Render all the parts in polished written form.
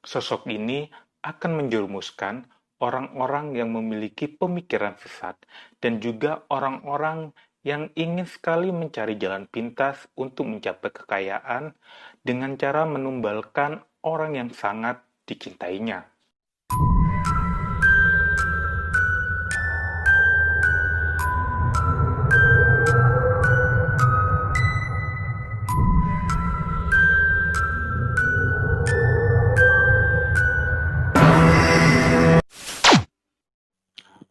Sosok ini akan menjerumuskan orang-orang yang memiliki pemikiran sesat dan juga orang-orang yang ingin sekali mencari jalan pintas untuk mencapai kekayaan dengan cara menumbalkan orang yang sangat dicintainya.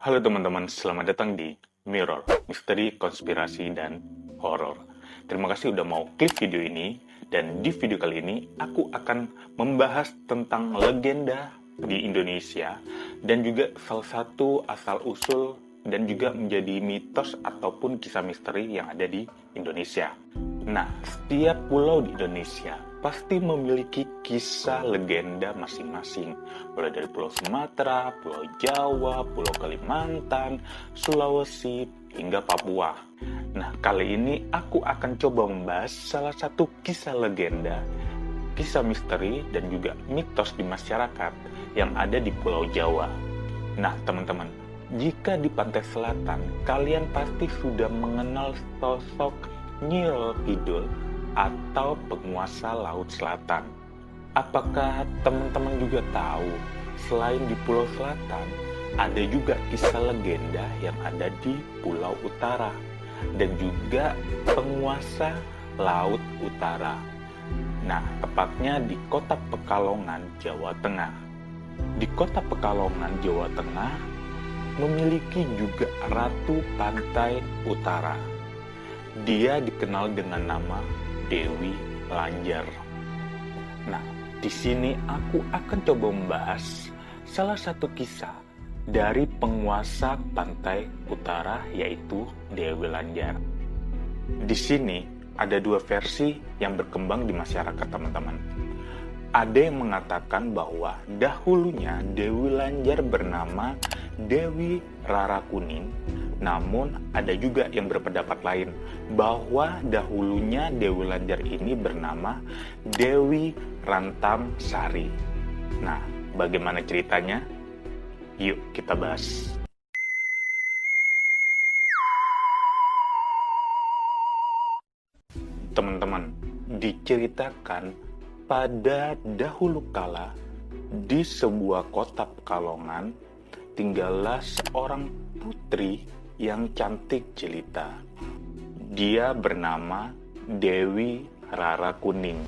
Halo teman-teman, selamat datang di Mirror, Misteri, Konspirasi, dan Horor. Terima kasih udah mau klik video ini, dan di video kali ini aku akan membahas tentang legenda di Indonesia dan juga salah satu asal-usul dan juga menjadi mitos ataupun kisah misteri yang ada di Indonesia. Nah, setiap pulau di Indonesia pasti memiliki kisah legenda masing-masing. Mulai dari Pulau Sumatera, Pulau Jawa, Pulau Kalimantan, Sulawesi, hingga Papua. Nah, kali ini aku akan coba membahas salah satu kisah legenda, kisah misteri, dan juga mitos di masyarakat yang ada di Pulau Jawa. Nah, teman-teman, jika di pantai selatan, kalian pasti sudah mengenal sosok Nyi Roro Kidul atau penguasa Laut Selatan. Apakah teman-teman juga tahu, selain di Pulau Selatan, ada juga kisah legenda yang ada di Pulau Utara dan juga penguasa Laut Utara. Nah, tepatnya di kota Pekalongan, Jawa Tengah. Di kota Pekalongan, Jawa Tengah, memiliki juga Ratu Pantai Utara. Dia dikenal dengan nama Dewi Lanjar. Nah, di sini aku akan coba membahas salah satu kisah dari penguasa Pantai Utara, yaitu Dewi Lanjar. Di sini ada dua versi yang berkembang di masyarakat, teman-teman. Ada yang mengatakan bahwa dahulunya Dewi Lanjar bernama Dewi Rara Kuning, namun ada juga yang berpendapat lain bahwa dahulunya Dewi Lanjar ini bernama Dewi Rantam Sari. Nah, bagaimana ceritanya? Yuk kita bahas. Teman-teman, diceritakan pada dahulu kala di sebuah kota Pekalongan tinggallah seorang putri yang cantik jelita. Dia bernama Dewi Rara Kuning.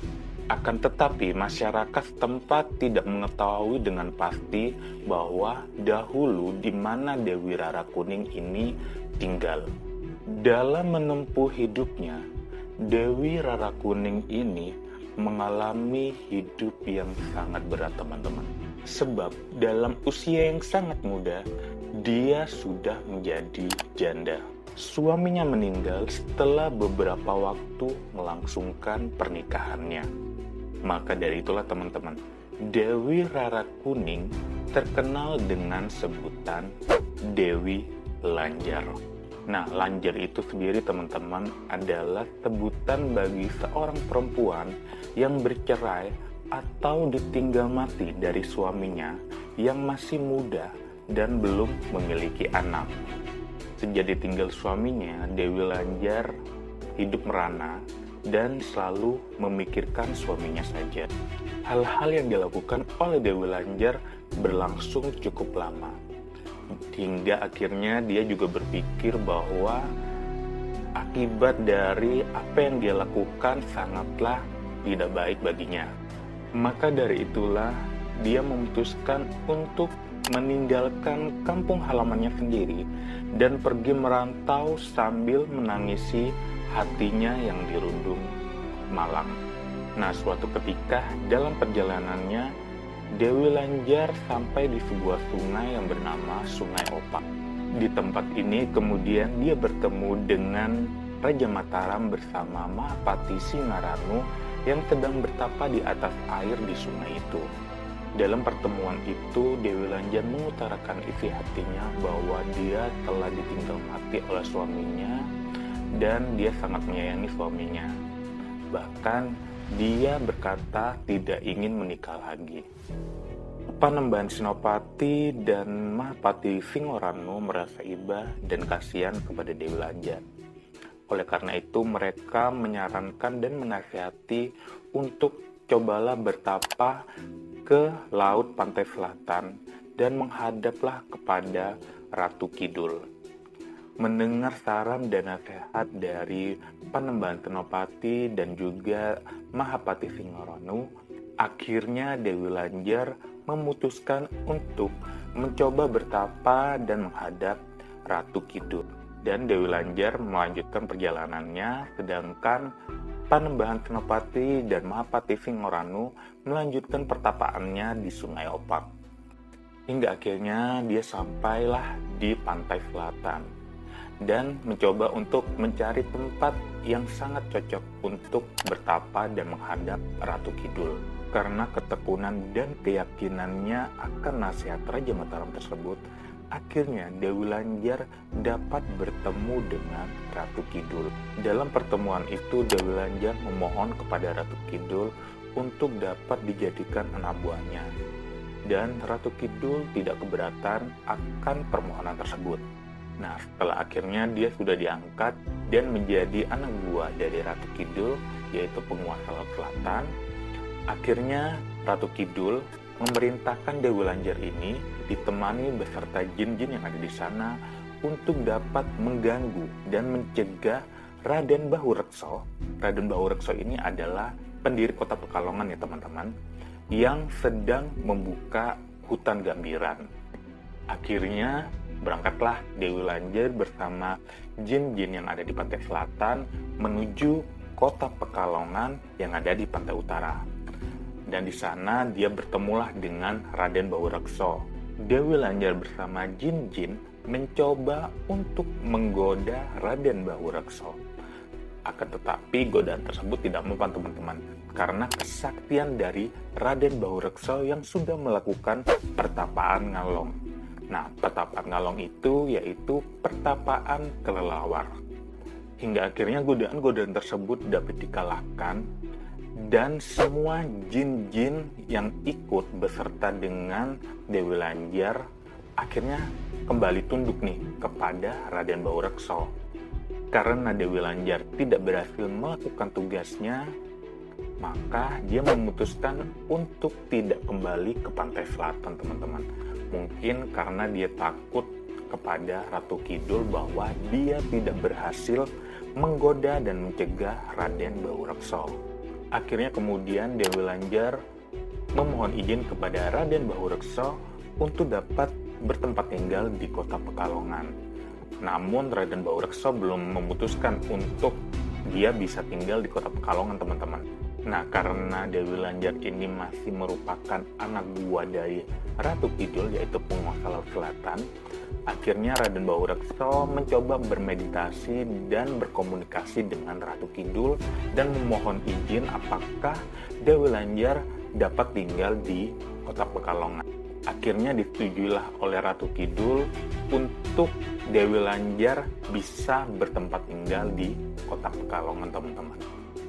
Akan tetapi masyarakat setempat tidak mengetahui dengan pasti bahwa dahulu di mana Dewi Rara Kuning ini tinggal. Dalam menempuh hidupnya, Dewi Rara Kuning ini mengalami hidup yang sangat berat, teman-teman. Sebab dalam usia yang sangat muda, dia sudah menjadi janda. Suaminya meninggal setelah beberapa waktu melangsungkan pernikahannya. Maka dari itulah, teman-teman, Dewi Rara Kuning terkenal dengan sebutan Dewi Lanjar. Nah, Lanjar itu sendiri, teman-teman, adalah sebutan bagi seorang perempuan yang bercerai atau ditinggal mati dari suaminya yang masih muda dan belum memiliki anak. Sejak ditinggal suaminya, Dewi Lanjar hidup merana dan selalu memikirkan suaminya saja. Hal-hal yang dilakukan oleh Dewi Lanjar berlangsung cukup lama. Hingga akhirnya dia juga berpikir bahwa akibat dari apa yang dia lakukan sangatlah tidak baik baginya. Maka dari itulah dia memutuskan untuk meninggalkan kampung halamannya sendiri dan pergi merantau sambil menangisi hatinya yang dirundung malang. Nah, suatu ketika dalam perjalanannya, Dewi Lanjar sampai di sebuah sungai yang bernama Sungai Opak. Di tempat ini kemudian dia bertemu dengan Raja Mataram bersama Mahapati Singaranu yang sedang bertapa di atas air di sungai itu. Dalam pertemuan itu, Dewi Lanjar mengutarakan isi hatinya bahwa dia telah ditinggal mati oleh suaminya dan dia sangat menyayangi suaminya. Bahkan Dia berkata tidak ingin menikah lagi. Panembahan Senopati dan Mahapati Singoranu merasa iba dan kasihan kepada Dewi Lanjar. Oleh karena itu mereka menyarankan dan menasihati untuk cobalah bertapa ke laut pantai selatan dan menghadaplah kepada Ratu Kidul. Mendengar saran dan nasihat dari Panembahan Senopati dan juga Mahapati Singoranu, akhirnya Dewi Lanjar memutuskan untuk mencoba bertapa dan menghadap Ratu Kidul. Dan Dewi Lanjar melanjutkan perjalanannya, sedangkan Panembahan Senopati dan Mahapati Singoranu melanjutkan pertapaannya di Sungai Opak. Hingga akhirnya dia sampailah di pantai selatan dan mencoba untuk mencari tempat yang sangat cocok untuk bertapa dan menghadap Ratu Kidul. Karena ketekunan dan keyakinannya akan nasihat Raja Mataram tersebut, akhirnya Dewi Lanjar dapat bertemu dengan Ratu Kidul. Dalam pertemuan itu, Dewi Lanjar memohon kepada Ratu Kidul untuk dapat dijadikan anak buahnya. Dan Ratu Kidul tidak keberatan akan permohonan tersebut. Nah, setelah akhirnya dia sudah diangkat dan menjadi anak buah dari Ratu Kidul, yaitu penguasa Laut Selatan, akhirnya Ratu Kidul memerintahkan Dewi Lanjar ini ditemani beserta jin-jin yang ada di sana untuk dapat mengganggu dan mencegah Raden Bahurekso. Raden Bahurekso ini adalah pendiri kota Pekalongan ya teman-teman, yang sedang membuka hutan gambiran. Akhirnya berangkatlah Dewi Lanjar bersama jin-jin yang ada di pantai selatan menuju kota Pekalongan yang ada di pantai utara. Dan di sana dia bertemulah dengan Raden Bahurekso. Dewi Lanjar bersama jin-jin mencoba untuk menggoda Raden Bahurekso. Akan tetapi godaan tersebut tidak mempan teman-teman, karena kesaktian dari Raden Bahurekso yang sudah melakukan pertapaan ngalong. Nah, pertapaan ngalong itu yaitu pertapaan kelelawar. Hingga akhirnya godaan-godaan tersebut dapat dikalahkan dan semua jin-jin yang ikut beserta dengan Dewi Lanjar akhirnya kembali tunduk nih kepada Raden Bahurekso. Karena Dewi Lanjar tidak berhasil melakukan tugasnya, maka dia memutuskan untuk tidak kembali ke pantai selatan teman-teman. Mungkin karena dia takut kepada Ratu Kidul bahwa dia tidak berhasil menggoda dan mencegah Raden Bahurekso. Akhirnya kemudian Dewi Lanjar memohon izin kepada Raden Bahurekso untuk dapat bertempat tinggal di kota Pekalongan. Namun Raden Bahurekso belum memutuskan untuk dia bisa tinggal di kota Pekalongan teman-teman. Nah, karena Dewi Lanjar ini masih merupakan anak buah dari Ratu Kidul, yaitu penguasa Laut Selatan, akhirnya Raden Bahurekso mencoba bermeditasi dan berkomunikasi dengan Ratu Kidul dan memohon izin apakah Dewi Lanjar dapat tinggal di kota Pekalongan. Akhirnya disetujuilah oleh Ratu Kidul untuk Dewi Lanjar bisa bertempat tinggal di kota Pekalongan teman-teman.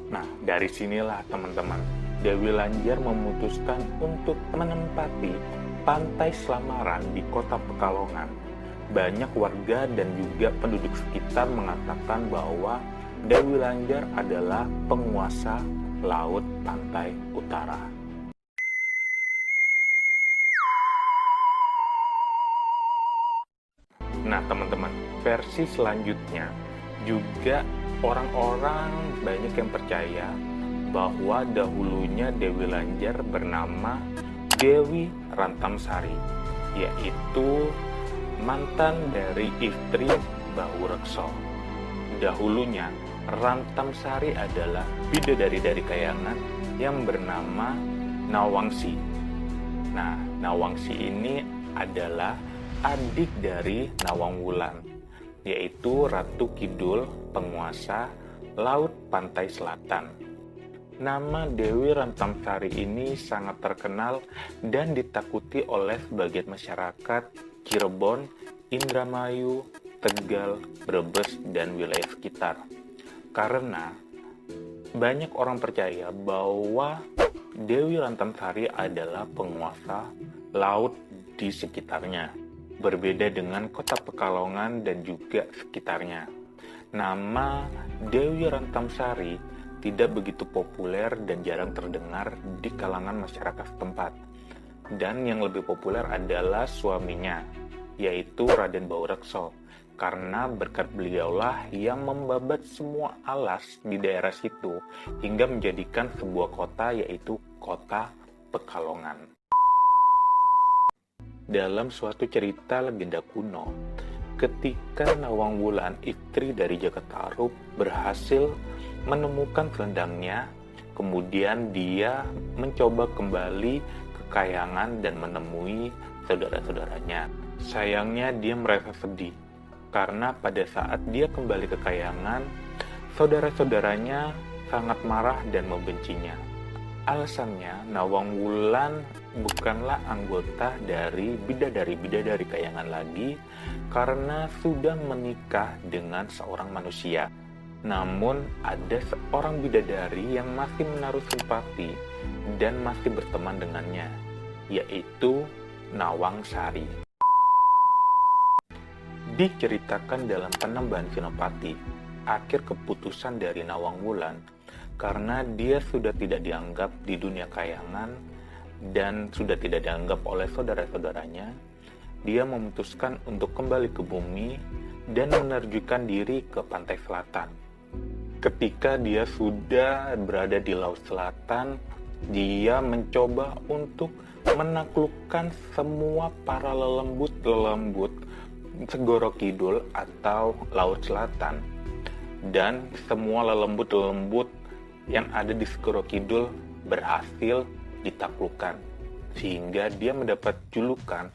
Nah, dari sinilah teman-teman, Dewi Lanjar memutuskan untuk menempati pantai Slamaran di kota Pekalongan. Banyak warga dan juga penduduk sekitar mengatakan bahwa Dewi Lanjar adalah penguasa laut pantai utara. Nah, teman-teman, versi selanjutnya juga orang-orang banyak yang percaya bahwa dahulunya Dewi Lanjar bernama Dewi Rantamsari, yaitu mantan dari istri Bahurekso. Dahulunya, Rantamsari adalah bidadari dari Kayangan yang bernama Nawangsi. Nah, Nawangsi ini adalah adik dari Nawangwulan, yaitu Ratu Kidul, penguasa Laut Pantai Selatan. Nama Dewi Rantamsari ini sangat terkenal dan ditakuti oleh sebagian masyarakat Cirebon, Indramayu, Tegal, Brebes, dan wilayah sekitar. Karena Banyak orang percaya bahwa Dewi Lantamsari adalah penguasa laut di sekitarnya, berbeda dengan kota Pekalongan dan juga sekitarnya. Nama Dewi Lantamsari tidak begitu populer dan jarang terdengar di kalangan masyarakat setempat. Dan yang lebih populer adalah suaminya, yaitu Raden Baurekso, karena berkat beliaulah yang membabat semua alas di daerah situ hingga menjadikan sebuah kota, yaitu kota Pekalongan. Dalam suatu cerita legenda kuno, ketika Nawang Wulan, istri dari Jakatarup, berhasil menemukan selendangnya, kemudian dia mencoba kembali ke Kayangan dan menemui saudara-saudaranya. Sayangnya dia merasa sedih, karena pada saat dia kembali ke Kayangan, saudara-saudaranya sangat marah dan membencinya. Alasannya, Nawang Wulan bukanlah anggota dari bidadari-bidadari Kayangan lagi karena sudah menikah dengan seorang manusia. Namun, ada seorang bidadari yang masih menaruh simpati dan masih berteman dengannya, yaitu Nawang Sari. Diceritakan dalam Penembahan Senopati, akhir keputusan dari Nawang Wulan karena dia sudah tidak dianggap di dunia Kayangan dan sudah tidak dianggap oleh saudara-saudaranya, dia memutuskan untuk kembali ke bumi dan menerjunkan diri ke pantai selatan. Ketika dia sudah berada di Laut Selatan, dia mencoba untuk menaklukkan semua para lelembut-lelembut Segoro Kidul atau Laut Selatan. Dan semua lelembut-lelembut yang ada di Segoro Kidul berhasil ditaklukkan, sehingga dia mendapat julukan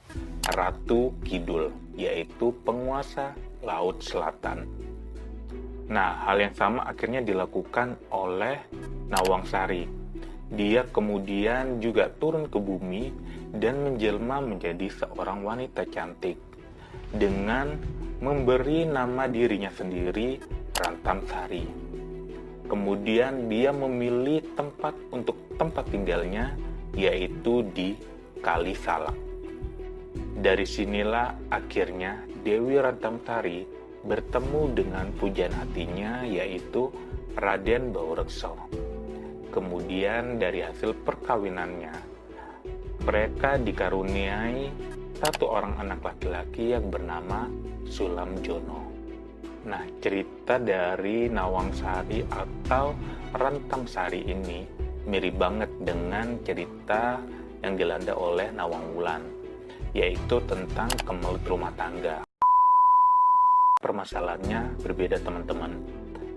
Ratu Kidul, yaitu penguasa Laut Selatan. Nah, hal yang sama akhirnya dilakukan oleh Nawang Sari. Dia kemudian juga turun ke bumi dan menjelma menjadi seorang wanita cantik dengan memberi nama dirinya sendiri Rantamsari. Kemudian dia memilih tempat untuk tempat tinggalnya, yaitu di Kalisalak. Dari sinilah akhirnya Dewi Rantamsari bertemu dengan pujaan hatinya, yaitu Raden Baurekso. Kemudian dari hasil perkawinannya, mereka dikaruniai satu orang anak laki-laki yang bernama Sulam Jono. Nah, cerita dari Nawang Sari atau Rantamsari ini mirip banget dengan cerita yang dilanda oleh Nawang Wulan, yaitu tentang kemelut rumah tangga. Permasalahannya berbeda, teman-teman,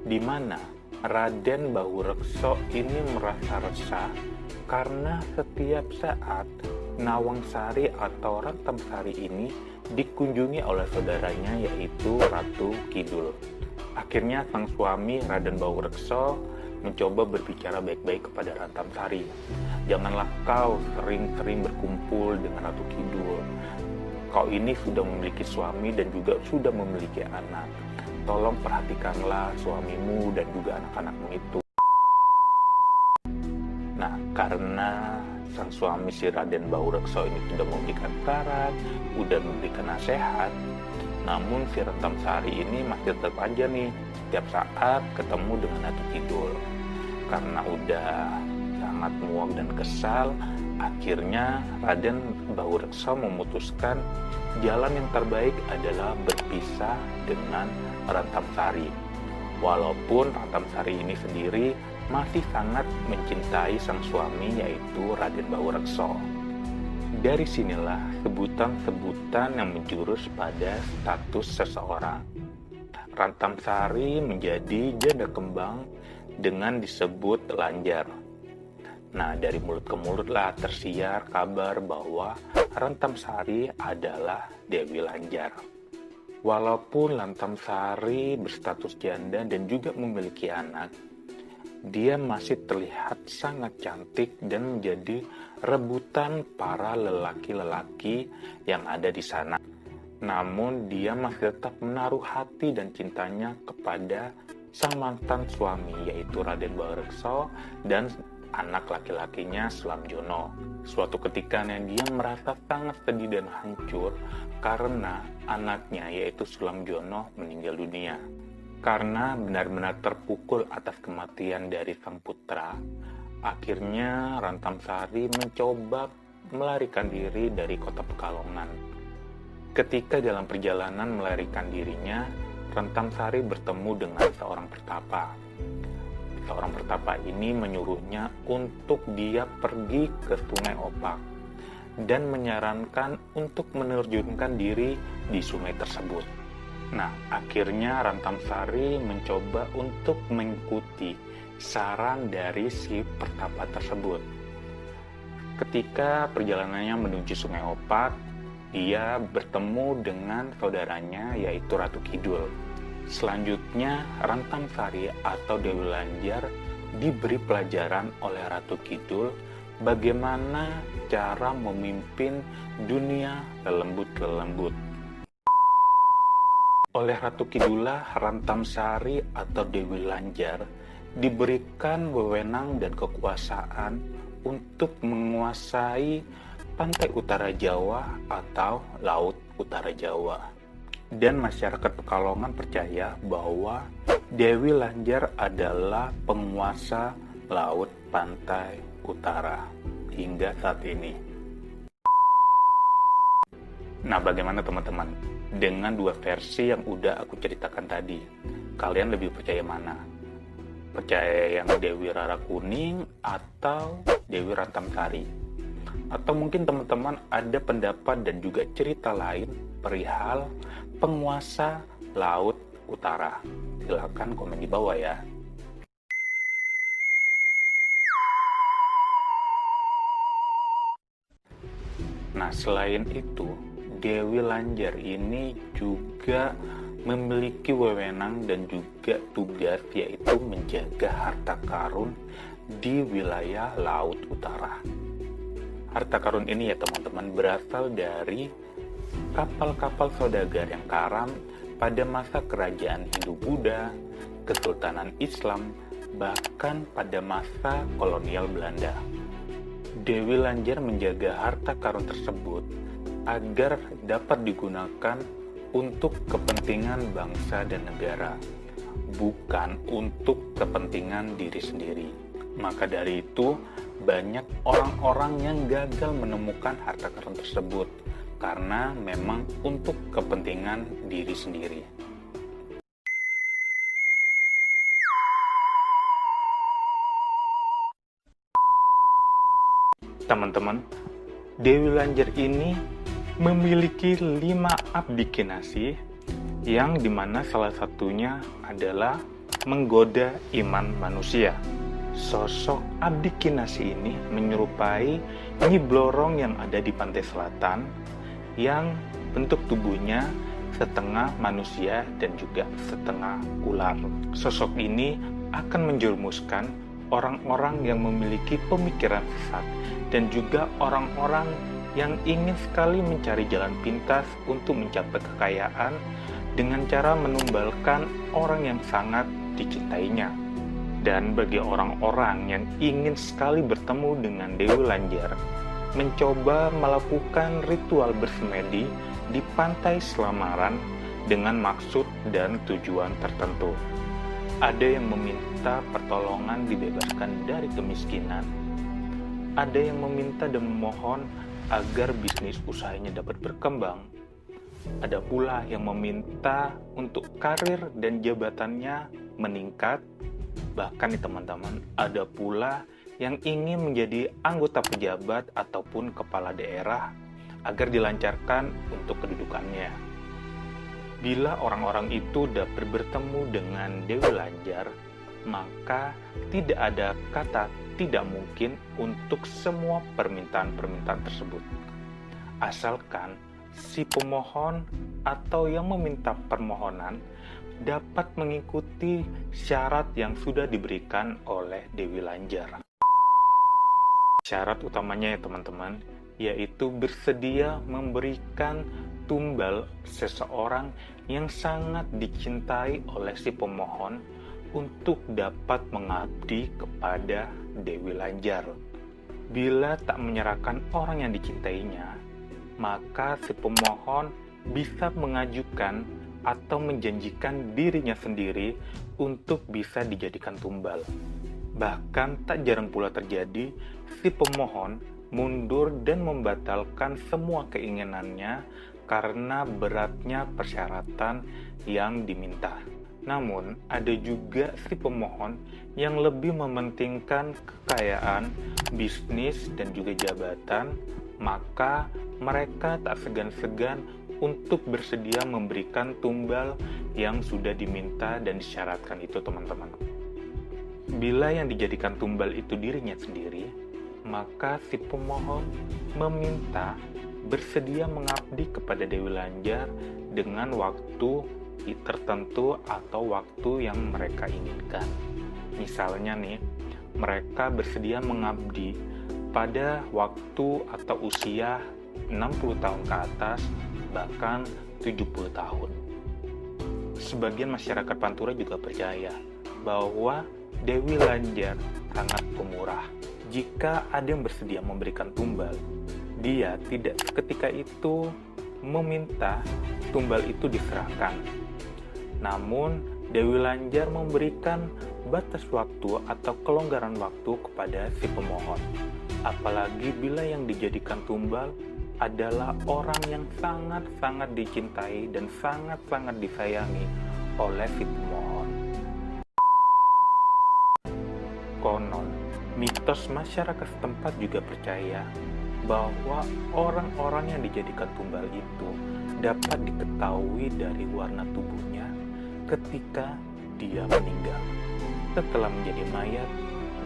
di mana Raden Baurekso ini merasa resah karena setiap saat Nawang Sari atau Rantamsari ini dikunjungi oleh saudaranya, yaitu Ratu Kidul. Akhirnya sang suami Raden Baurekso mencoba berbicara baik-baik kepada Rantamsari. Janganlah kau sering-sering berkumpul dengan Ratu Kidul. Kau ini sudah memiliki suami dan juga sudah memiliki anak. Tolong perhatikanlah suamimu dan juga anak-anakmu itu. Nah, karena sang suami si Raden Baurekso ini sudah memberikan saran, sudah memberikan nasihat, namun si Rantamsari ini masih tetap aja nih setiap saat ketemu dengan Ratu Kidul. Karena udah sangat muak dan kesal, akhirnya Raden Baurekso memutuskan jalan yang terbaik adalah berpisah dengan Rantamsari. Walaupun Rantamsari ini sendiri masih sangat mencintai sang suami, yaitu Raden Baurekso. Dari sinilah sebutan-sebutan yang menjurus pada status seseorang. Rantamsari menjadi janda kembang dengan disebut Lanjar. Nah, dari mulut ke mulut lah tersiar kabar bahwa Rantamsari adalah Dewi Lanjar. Walaupun Rantamsari berstatus janda dan juga memiliki anak, dia masih terlihat sangat cantik dan menjadi rebutan para lelaki-lelaki yang ada di sana. Namun dia masih tetap menaruh hati dan cintanya kepada sang mantan suami yaitu Raden Bagrekso dan anak laki-lakinya Sulamjono. Suatu ketika dia merasa sangat sedih dan hancur karena anaknya yaitu Sulamjono meninggal dunia. Karena benar-benar terpukul atas kematian dari sang putra, akhirnya Rantamsari mencoba melarikan diri dari kota Pekalongan. Ketika dalam perjalanan melarikan dirinya, Rantamsari bertemu dengan seorang pertapa. Seorang pertapa ini menyuruhnya untuk dia pergi ke Sungai Opak dan menyarankan untuk menerjunkan diri di sungai tersebut. Nah, akhirnya Rantamsari mencoba untuk mengikuti saran dari si pertapa tersebut. Ketika perjalanannya menuju Sungai Opak, dia bertemu dengan saudaranya yaitu Ratu Kidul. Selanjutnya, Rantamsari atau Dewi Lanjar diberi pelajaran oleh Ratu Kidul bagaimana cara memimpin dunia lelembut-lelembut. Oleh Ratu Kidulah, Rantamsari atau Dewi Lanjar diberikan wewenang dan kekuasaan untuk menguasai pantai utara Jawa atau Laut Utara Jawa. Dan masyarakat Pekalongan percaya bahwa Dewi Lanjar adalah penguasa laut pantai utara hingga saat ini. Nah, bagaimana teman-teman? Dengan dua versi yang udah aku ceritakan tadi, kalian lebih percaya mana? Percaya yang Dewi Rara Kuning atau Dewi Rantamsari? Atau mungkin teman-teman ada pendapat dan juga cerita lain perihal penguasa Laut Utara? Silakan komen di bawah ya. Nah, selain itu, Dewi Lanjar ini juga memiliki wewenang dan juga tugas yaitu menjaga harta karun di wilayah Laut Utara. Harta karun ini ya teman-teman berasal dari kapal-kapal saudagar yang karam pada masa kerajaan Hindu-Buddha, Kesultanan Islam, bahkan pada masa kolonial Belanda. Dewi Lanjar menjaga harta karun tersebut agar dapat digunakan untuk kepentingan bangsa dan negara, bukan untuk kepentingan diri sendiri. Maka dari itu, banyak orang-orang yang gagal menemukan harta karun tersebut karena memang untuk kepentingan diri sendiri. Teman-teman, Dewi Lanjar ini memiliki 5 abdi kinasih yang dimana salah satunya adalah menggoda iman manusia. Sosok abdi kinasih ini menyerupai Nyi Blorong yang ada di pantai selatan yang bentuk tubuhnya setengah manusia dan juga setengah ular. Sosok ini akan menjerumuskan orang-orang yang memiliki pemikiran sesat dan juga orang-orang yang ingin sekali mencari jalan pintas untuk mencapai kekayaan dengan cara menumbalkan orang yang sangat dicintainya. Dan bagi orang-orang yang ingin sekali bertemu dengan Dewi Lanjar, mencoba melakukan ritual bersemedi di pantai Selamaran dengan maksud dan tujuan tertentu. Ada yang meminta pertolongan dibebaskan dari kemiskinan, ada yang meminta dan memohon agar bisnis usahanya dapat berkembang, ada pula yang meminta untuk karir dan jabatannya meningkat. Bahkan nih teman-teman, ada pula yang ingin menjadi anggota pejabat ataupun kepala daerah agar dilancarkan untuk kedudukannya. Bila orang-orang itu dapat bertemu dengan Dewi Lanjar, maka tidak ada kata tidak mungkin untuk semua permintaan-permintaan tersebut. Asalkan si pemohon atau yang meminta permohonan dapat mengikuti syarat yang sudah diberikan oleh Dewi Lanjar. Syarat utamanya ya teman-teman, yaitu bersedia memberikan tumbal seseorang yang sangat dicintai oleh si pemohon untuk dapat mengabdi kepada Dewi Lanjar. Bila tak menyerahkan orang yang dicintainya, maka si pemohon bisa mengajukan atau menjanjikan dirinya sendiri untuk bisa dijadikan tumbal. Bahkan tak jarang pula terjadi si pemohon mundur dan membatalkan semua keinginannya karena beratnya persyaratan yang diminta. Namun, ada juga si pemohon yang lebih mementingkan kekayaan, bisnis, dan juga jabatan, maka mereka tak segan-segan untuk bersedia memberikan tumbal yang sudah diminta dan disyaratkan itu, teman-teman. Bila yang dijadikan tumbal itu dirinya sendiri, maka si pemohon meminta bersedia mengabdi kepada Dewi Lanjar dengan waktu tertentu atau waktu yang mereka inginkan. Misalnya nih, mereka bersedia mengabdi pada waktu atau usia 60 tahun ke atas, bahkan 70 tahun. Sebagian masyarakat Pantura juga percaya bahwa Dewi Lanjar sangat pemurah. Jika ada yang bersedia memberikan tumbal, dia tidak seketika itu meminta tumbal itu diserahkan. Namun, Dewi Lanjar memberikan batas waktu atau kelonggaran waktu kepada si pemohon. Apalagi bila yang dijadikan tumbal adalah orang yang sangat-sangat dicintai dan sangat-sangat disayangi oleh si pemohon. Konon, mitos masyarakat setempat juga percaya bahwa orang-orang yang dijadikan tumbal itu dapat diketahui dari warna tubuhnya ketika dia meninggal. Setelah menjadi mayat,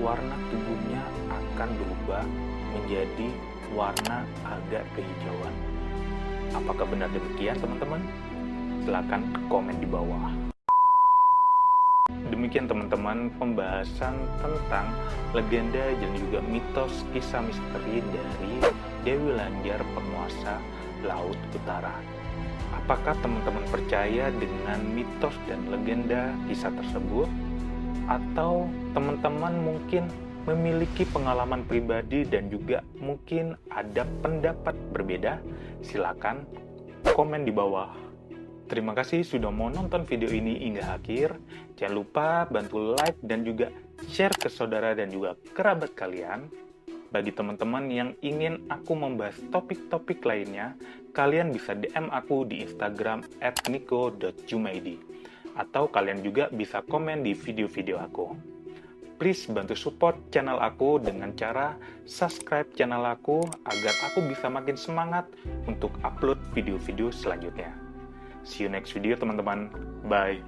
warna tubuhnya akan berubah menjadi warna agak kehijauan. Apakah benar demikian, teman-teman? Silakan komen di bawah. Demikian, teman-teman, pembahasan tentang legenda dan juga mitos kisah misteri dari Dewi Lanjar, penguasa Laut Utara. Apakah teman-teman percaya dengan mitos dan legenda kisah tersebut? Atau teman-teman mungkin memiliki pengalaman pribadi dan juga mungkin ada pendapat berbeda? Silakan komen di bawah. Terima kasih sudah mau nonton video ini hingga akhir. Jangan lupa bantu like dan juga share ke saudara dan juga kerabat kalian. Bagi teman-teman yang ingin aku membahas topik-topik lainnya, kalian bisa DM aku di Instagram @niko.jumaidi. Atau kalian juga bisa komen di video-video aku. Please bantu support channel aku dengan cara subscribe channel aku agar aku bisa makin semangat untuk upload video-video selanjutnya. See you next video, teman-teman. Bye.